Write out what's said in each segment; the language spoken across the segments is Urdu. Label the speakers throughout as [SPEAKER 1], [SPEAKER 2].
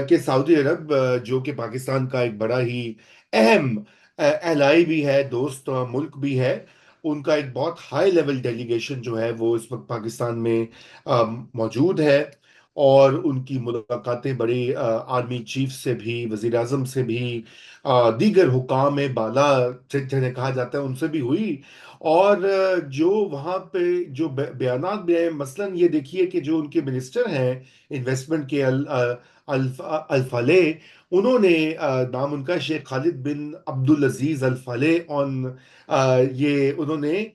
[SPEAKER 1] کہ سعودی عرب جو کہ پاکستان کا ایک بڑا ہی اہم الائی بھی ہے، دوست ملک بھی ہے، ان کا ایک بہت ہائی لیول ڈیلیگیشن جو ہے وہ اس وقت پاکستان میں موجود ہے، اور ان کی ملاقاتیں بڑی آرمی چیف سے بھی، وزیر اعظم سے بھی، دیگر حکام بالا جنہیں کہا جاتا ہے ان سے بھی ہوئی۔ اور جو وہاں پہ جو بیانات بھی ہیں، مثلا یہ دیکھیے کہ جو ان کے منسٹر ہیں انویسٹمنٹ کے، الفالے، انہوں نے نام ان کا شیخ خالد بن عبد العزیز الفالے یہ انہوں نے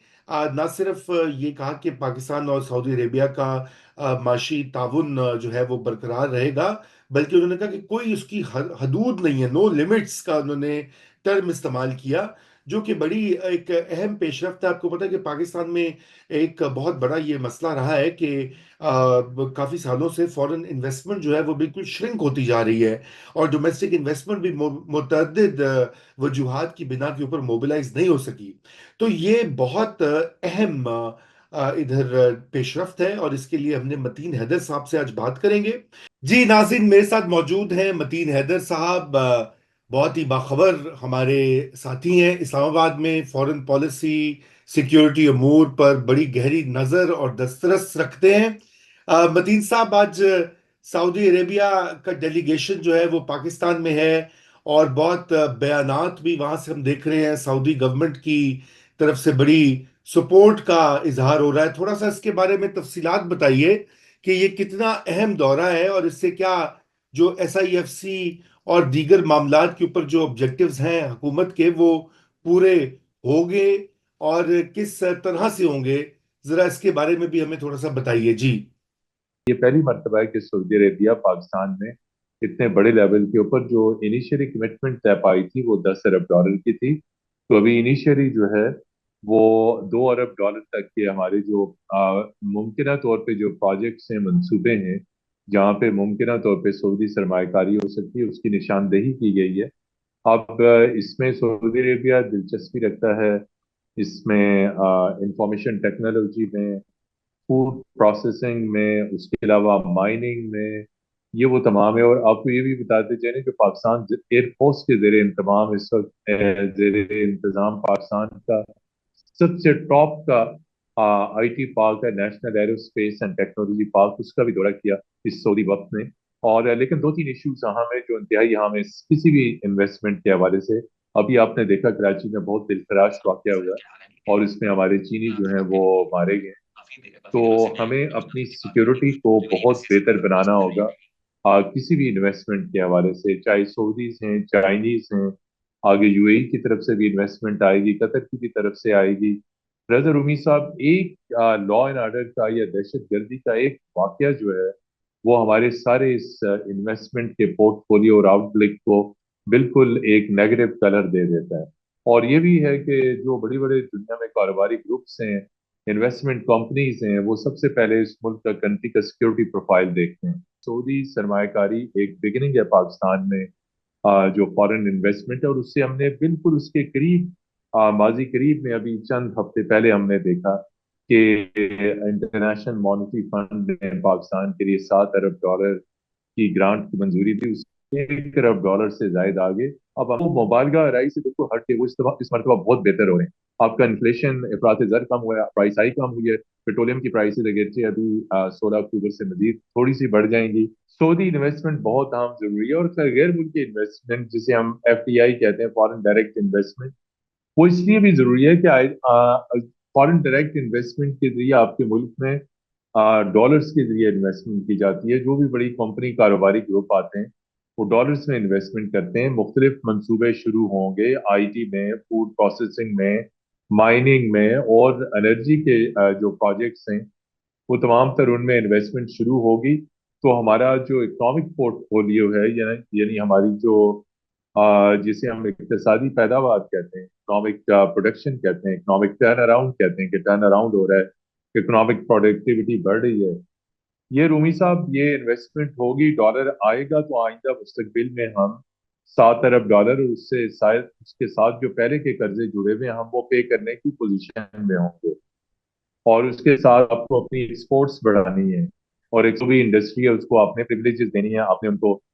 [SPEAKER 1] نہ صرف یہ کہا کہ پاکستان اور سعودی عربیہ کا معاشی تعاون جو ہے وہ برقرار رہے گا، بلکہ انہوں نے کہا کہ کوئی اس کی حدود نہیں ہے، نو لمٹس کا انہوں نے ٹرم استعمال کیا، جو کہ بڑی ایک اہم پیش رفت ہے۔ آپ کو پتا ہے کہ پاکستان میں ایک بہت بڑا یہ مسئلہ رہا ہے کہ کافی سالوں سے فورن انویسٹمنٹ جو ہے وہ بالکل شرنک ہوتی جا رہی ہے، اور ڈومیسٹک انویسٹمنٹ بھی متعدد وجوہات کی بنا کے اوپر موبلائز نہیں ہو سکی۔ تو یہ بہت اہم ادھر پیش رفت ہے، اور اس کے لیے ہم نے متین حیدر صاحب سے آج بات کریں گے۔ جی ناظرین، میرے ساتھ موجود ہیں متین حیدر صاحب، بہت ہی باخبر ہمارے ساتھی ہیں، اسلام آباد میں فورن پالیسی، سیکیورٹی امور پر بڑی گہری نظر اور دسترس رکھتے ہیں۔ متین صاحب، آج سعودی عربیہ کا ڈیلیگیشن جو ہے وہ پاکستان میں ہے، اور بہت بیانات بھی وہاں سے ہم دیکھ رہے ہیں، سعودی گورنمنٹ کی طرف سے بڑی سپورٹ کا اظہار ہو رہا ہے۔ تھوڑا سا اس کے بارے میں تفصیلات بتائیے کہ یہ کتنا اہم دورہ ہے، اور اس سے کیا جو ایس آئی ایف سی اور دیگر معاملات کے اوپر جو آبجیکٹیوز ہیں حکومت کے، وہ پورے ہوں گے، اور کس طرح سے ہوں گے؟ ذرا اس کے بارے میں بھی ہمیں تھوڑا سا بتائیے جی۔
[SPEAKER 2] یہ پہلی مرتبہ ہے کہ سعودی عربیہ پاکستان میں اتنے بڑے لیول کے اوپر جو انیشیلی کمٹمنٹ طے پائی تھی وہ $10 ارب کی تھی، تو ابھی انیشیلی جو ہے وہ $2 ارب تک کے ہمارے جو ممکنہ طور پہ جو پروجیکٹس ہیں، منصوبے ہیں، جہاں پہ ممکنہ طور پہ سعودی سرمایہ کاری ہو سکتی ہے، اس کی نشاندہی کی گئی ہے۔ اب اس میں سعودی عربیہ دلچسپی رکھتا ہے، اس میں انفارمیشن ٹیکنالوجی میں، فوڈ پروسیسنگ میں، اس کے علاوہ مائننگ میں، یہ وہ تمام ہے۔ اور آپ کو یہ بھی بتاتے چلیں کہ پاکستان ایئر فورس کے زیر انتظام اس وقت زیر انتظام پاکستان کا سب سے ٹاپ کا آئی ٹی پارک ہے، national aerospace and technology park, اس کا بھی دورہ کیا اس سعودی وقت میں۔ اور لیکن دو تین ایشوز اہم ہیں جو انتہائی اہم ہے کسی بھی انویسٹمنٹ کے حوالے سے۔ ابھی آپ نے دیکھا کراچی میں بہت دلفراش واقعہ ہوا، اور اس میں ہمارے چینی جو ہیں وہ مارے گئے۔ تو ہمیں اپنی سیکیورٹی کو بہت بہتر بنانا ہوگا کسی بھی انویسٹمنٹ کے حوالے سے، چاہے سعودیز ہیں، چائنیز ہیں، آگے یو اے ای کی طرف سے بھی انویسٹمنٹ آئے گی، قطر کی بھی طرف سے آئے گی۔ رضا رومی صاحب، ایک لا اینڈ آرڈر کا یا دہشت گردی کا ایک واقعہ جو ہے وہ ہمارے سارے اس انویسٹمنٹ کے پورٹ فولیو اور آؤٹ لک کو بالکل ایک نیگیٹو کلر دے دیتا ہے۔ اور یہ بھی ہے کہ جو بڑی بڑے دنیا میں کاروباری گروپس ہیں، انویسٹمنٹ کمپنیز ہیں، وہ سب سے پہلے اس ملک کا کنٹری کا سیکیورٹی پروفائل دیکھتے ہیں۔ سعودی سرمایہ کاری ایک بگننگ ہے پاکستان میں، جو فارن انویسٹمنٹ ہے، اور اس سے ہم نے بالکل اس کے قریب ماضی قریب میں ابھی چند ہفتے پہلے ہم نے دیکھا کہ انٹرنیشنل مانیٹری فنڈ نے پاکستان کے لیے $7 ارب کی گرانٹ کی منظوری دی، اس $1 ارب سے زائد آگے۔ اب ہم مبالغہ رائے سے بالکل ہٹ کے وہ اس مرتبہ بہت بہتر ہو رہے ہیں۔ آپ کا انفلیشن، افراط زر کم ہوا ہے، پرائس ہائی کم ہوئی ہے، پیٹرولیم کی پرائسز اگرچہ ابھی 16 اکتوبر سے مزید تھوڑی سی بڑھ جائیں گی۔ سعودی انویسٹمنٹ بہت اہم ضروری ہے، اور غیر ملکی انویسٹمنٹ جسے ہم ایف ڈی آئی کہتے ہیں، فارن ڈائریکٹ انویسٹمنٹ، وہ اس لیے بھی ضروری ہے کہ فارن ڈائریکٹ انویسٹمنٹ کے ذریعے آپ کے ملک میں ڈالرز کے ذریعے انویسٹمنٹ کی جاتی ہے۔ جو بھی بڑی کمپنی کاروباری گروپ آتے ہیں وہ ڈالرز میں انویسٹمنٹ کرتے ہیں، مختلف منصوبے شروع ہوں گے آئی ٹی میں، فوڈ پروسیسنگ میں، مائننگ میں، اور انرجی کے جو پروجیکٹس ہیں وہ تمام تر ان میں انویسٹمنٹ شروع ہوگی۔ تو ہمارا جو اکنامک پورٹ فولیو ہے، یعنی ہماری جو جسے ہم اقتصادی پیداوار کہتے ہیں، اکنامک پروڈکشن کہتے ہیں، اکنامک ٹرن اراؤنڈ کہتے ہیں کہ ٹرن اراؤنڈ ہو رہا ہے، اکنامک پروڈکٹیوٹی بڑھ رہی ہے۔ یہ رومی صاحب، یہ انویسٹمنٹ ہوگی، ڈالر آئے گا، تو آئندہ مستقبل میں ہم $7 ارب، اور اس کے ساتھ جو پہلے کے قرضے جڑے ہوئے ہیں ہم وہ پے کرنے کی پوزیشن میں ہوں گے۔ اور اس کے ساتھ آپ کو اپنی ایکسپورٹس بڑھانی ہے، اور ایک جو بھی انڈسٹری ہے اس کو آپ نے پریولیجز دینی ہے، آپ نے ان کو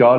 [SPEAKER 2] 4